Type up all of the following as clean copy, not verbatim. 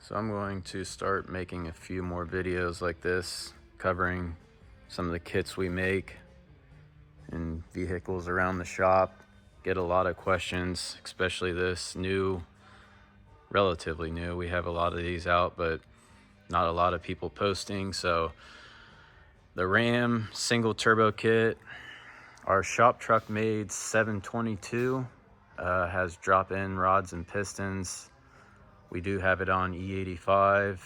So I'm going to start making a few more videos like this, covering some of the kits we make in vehicles around the shop. Get a lot of questions, especially this new, relatively new. We have a lot of these out, but not a lot of people posting. So the Ram single turbo kit, our shop truck made 722, has drop-in rods and pistons. We do have it on E85.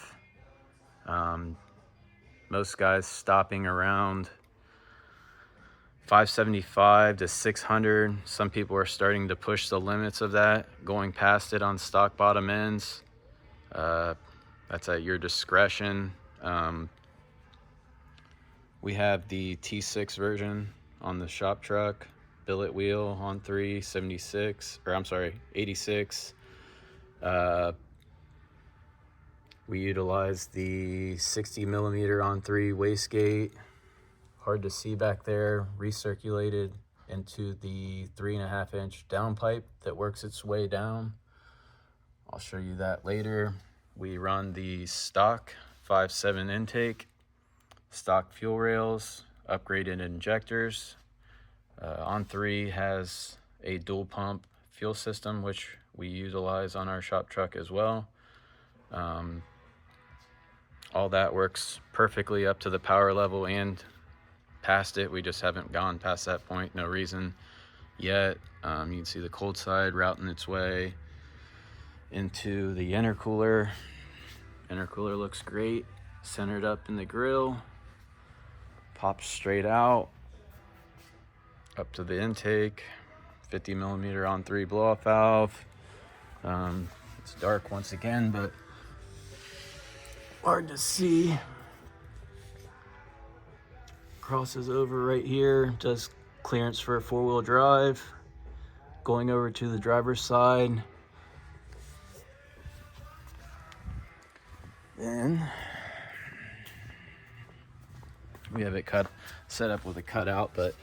Most guys stopping around 575 to 600. Some people are starting to push the limits of that, going past it on stock bottom ends. That's at your discretion. We have the T6 version on the shop truck, billet wheel on 376, or I'm sorry, 86. We utilize the 60 millimeter on 3 wastegate. Hard to see back there, recirculated into the 3.5 inch downpipe that works its way down. I'll show you that later. We run the stock 5.7 intake, stock fuel rails, upgraded injectors. On 3 has a dual pump fuel system, which we utilize on our shop truck as well. All that works perfectly up to the power level and past it. We just haven't gone past that point, no reason yet. You can see the cold side routing its way into the intercooler. Intercooler looks great, centered up in the grill, pops straight out up to the intake. 50 millimeter on 3 blow off valve. It's dark once again, but hard to see. Crosses over right here, does clearance for 4-wheel drive. Going over to the driver's side. Then we have it set up with a cutout, but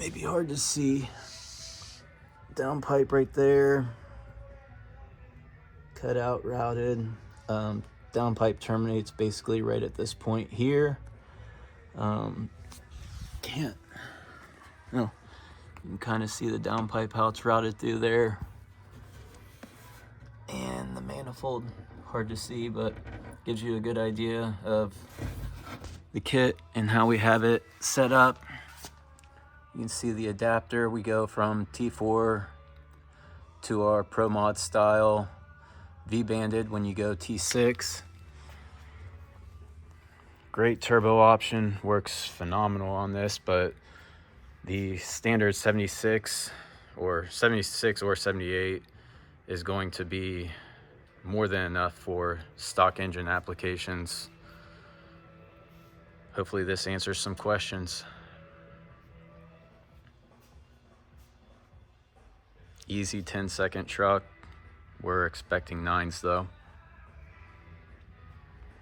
maybe hard to see. Downpipe right there. Cutout routed. Downpipe terminates basically right at this point here. You can kind of see the downpipe, how it's routed through there. And the manifold, hard to see, but gives you a good idea of the kit and how we have it set up. You can see the adapter. We go from T4 to our Pro Mod style V-banded when you go T6. Great turbo option, works phenomenal on this, but the standard 76 or 78 is going to be more than enough for stock engine applications. Hopefully this answers some questions. Easy 10-second truck. We're expecting 9s though.